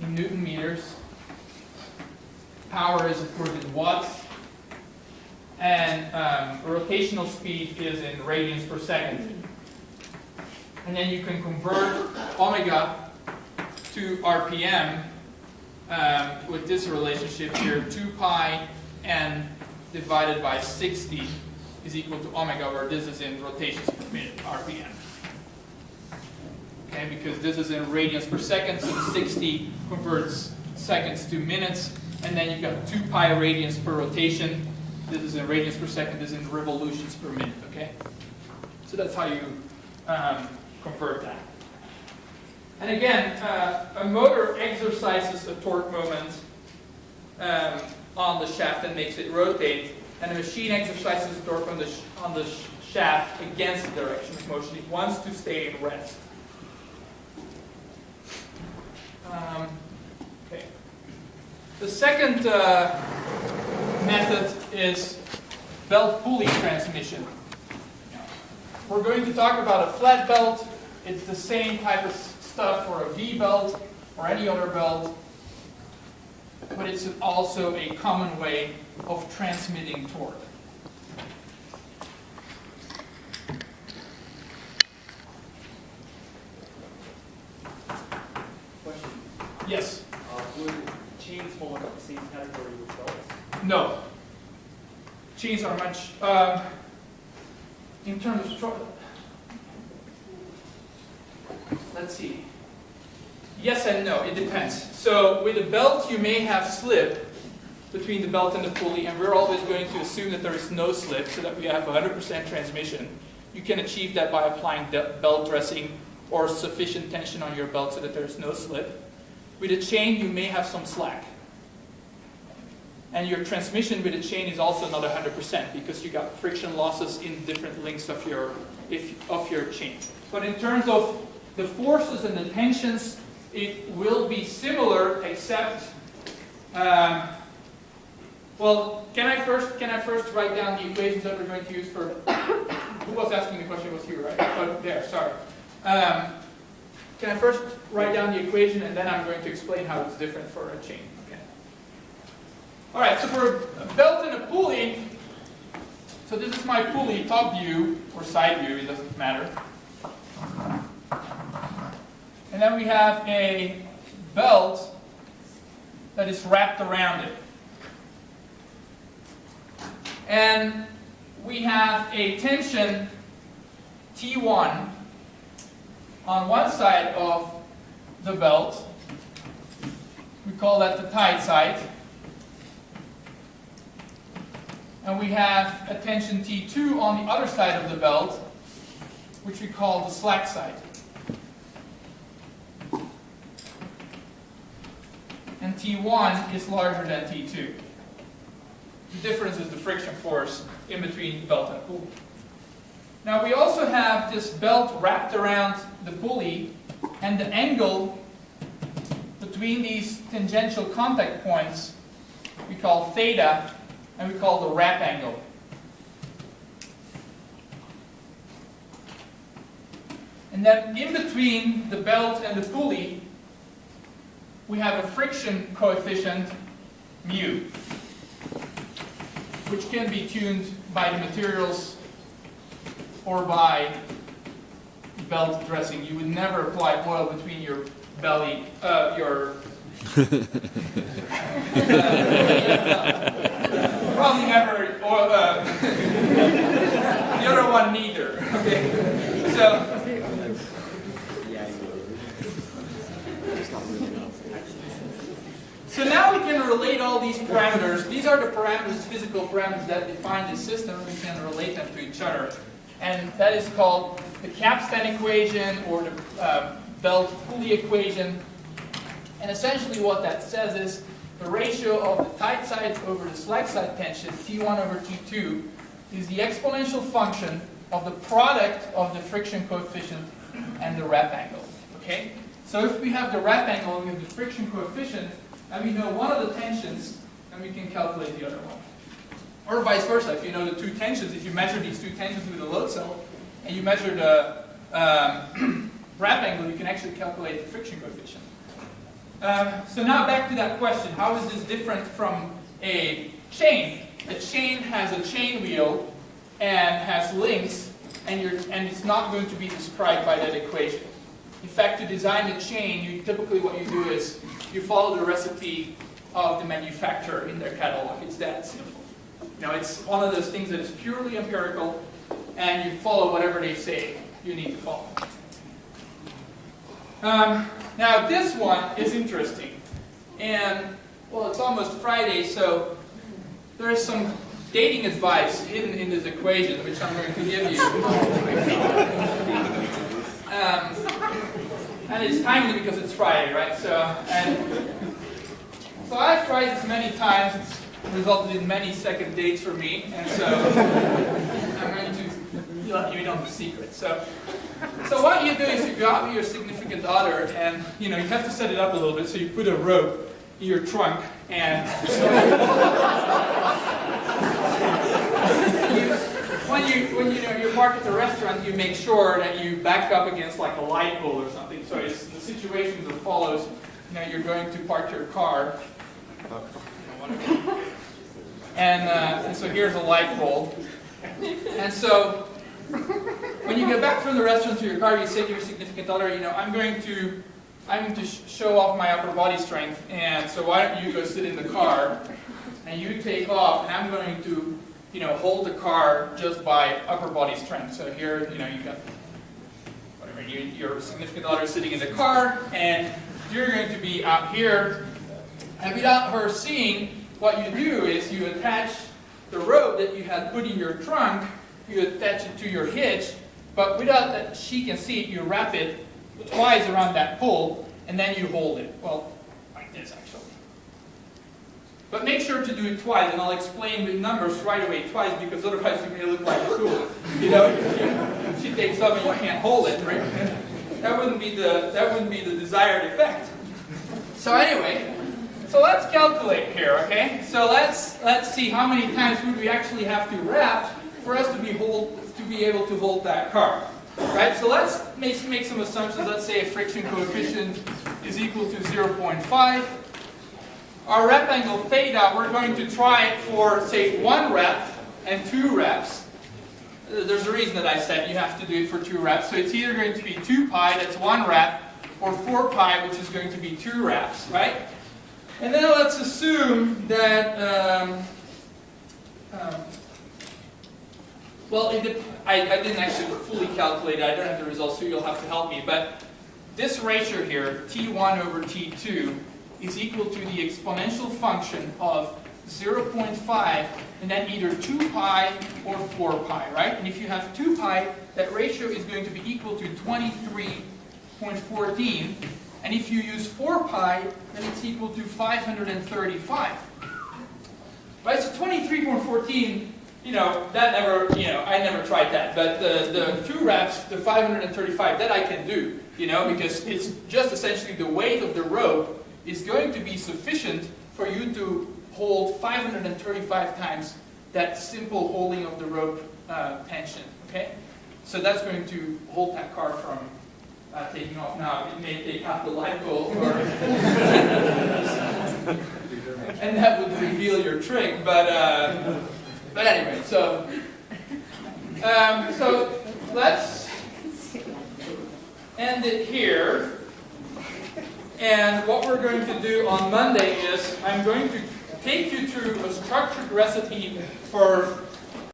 in Newton meters. Power is, of course, in watts. And rotational speed is in radians per second. And then you can convert omega to RPM with this relationship here. 2 pi n divided by 60 is equal to omega, where this is in rotations per minute, RPM. Okay, because this is in radians per second, so 60 converts seconds to minutes. And then you've got 2 pi radians per rotation. This is in radians per second, this is in revolutions per minute, okay? So that's how you convert that. And again, a motor exercises a torque moment on the shaft and makes it rotate, and a machine exercises a torque on the shaft against the direction of motion. It wants to stay in rest. Okay. The second method is belt pulley transmission. We're going to talk about a flat belt. It's the same type of stuff for a V belt or any other belt, but it's also a common way of transmitting torque. Question. Yes? Would chains fall into the same category with belts? No. Chains are much, in terms of, let's see. Yes and no, it depends. So with a belt you may have slip between the belt and the pulley, and we're always going to assume that there is no slip so that we have 100% transmission. You can achieve that by applying belt dressing or sufficient tension on your belt so that there is no slip. With a chain you may have some slack. And your transmission with a chain is also not 100% because you got friction losses in different links of your chain. But in terms of the forces and the tensions, it will be similar, except, well, can I first write down the equations that we're going to use for, who was asking the question? It was you, right? Oh, there, sorry. Can I first write down the equation, and then I'm going to explain how it's different for a chain. Okay. All right, so for a belt and a pulley, so this is my pulley, top view, or side view, it doesn't matter. And then we have a belt that is wrapped around it. And we have a tension T1 on one side of the belt. We call that the tight side. And we have a tension T2 on the other side of the belt, which we call the slack side. And T1 is larger than T2. The difference is the friction force in between belt and pulley. Now we also have this belt wrapped around the pulley, and the angle between these tangential contact points we call theta, and we call the wrap angle. And then in between the belt and the pulley, we have a friction coefficient mu, which can be tuned by the materials or by belt dressing. You would never apply oil between your belly, probably never oil, the other one neither. Okay, so. So now we can relate all these parameters. These are the parameters, physical parameters that define the system. We can relate them to each other. And that is called the capstan equation or the belt pulley equation. And essentially what that says is the ratio of the tight side over the slack side tension, T1 over T2, is the exponential function of the product of the friction coefficient and the wrap angle. Okay? So if we have the wrap angle and we have the friction coefficient, and we know one of the tensions, and we can calculate the other one. Or vice versa, if you know the two tensions, if you measure these two tensions with a load cell, and you measure the wrap angle, you can actually calculate the friction coefficient. So now back to that question, how is this different from a chain? A chain has a chain wheel and has links, and it's not going to be described by that equation. In fact, to design a chain, typically what you do is you follow the recipe of the manufacturer in their catalog. It's that simple. You know, it's one of those things that is purely empirical, and you follow whatever they say you need to follow. Now this one is interesting, and well, it's almost Friday, so there is some dating advice hidden in this equation, which I'm going to give you. And it's timely because it's Friday, right? So I've tried this many times. It's resulted in many second dates for me, and so I'm going to let you know the secret. So what you do is you go out with your significant other, and you have to set it up a little bit. So you put a rope in your trunk, and when you park at the restaurant, you make sure that you back up against like a light pole or something. So it's the situation that follows. You're going to park your car, and so here's a light pole, and so when you get back from the restaurant to your car, you say to your significant other, I'm going to show off my upper body strength, and so why don't you go sit in the car, and you take off, and I'm going to, hold the car just by upper body strength. So here, you got whatever, your significant other sitting in the car, and you're going to be out here, and without her seeing, what you do is you attach the rope that you had put in your trunk, you attach it to your hitch, but without that she can see it, you wrap it twice around that pole, and then you hold it. Well, like this actually. But make sure to do it twice, and I'll explain with numbers right away twice, because otherwise you may look like a fool. She takes up and you can't hold it, right? That wouldn't be the desired effect. So anyway, so let's calculate here, okay? So let's see how many times would we actually have to wrap for us to be able to hold that car, right? So let's make some assumptions. Let's say a friction coefficient is equal to 0.5. Our rep angle theta, we're going to try it for, say, 1 rep and 2 reps. There's a reason that I said you have to do it for 2 reps. So it's either going to be 2 pi, that's 1 rep, or 4 pi, which is going to be 2 reps, right? And then let's assume that, well, I didn't actually fully calculate it. I don't have the results, so you'll have to help me. But this ratio here, T1 over T2, is equal to the exponential function of 0.5 and then either 2 pi or 4 pi, right? And if you have 2 pi, that ratio is going to be equal to 23.14. And if you use 4 pi, then it's equal to 535. Right, so 23.14, that never, I never tried that. But the 2 reps, the 535, that I can do, because it's just essentially the weight of the rope is going to be sufficient for you to hold 535 times that simple holding of the rope tension, okay? So that's going to hold that car from taking off. Now, it may take out the light bulb, and that would reveal your trick, but anyway, so let's end it here. And what we're going to do on Monday is I'm going to take you through a structured recipe for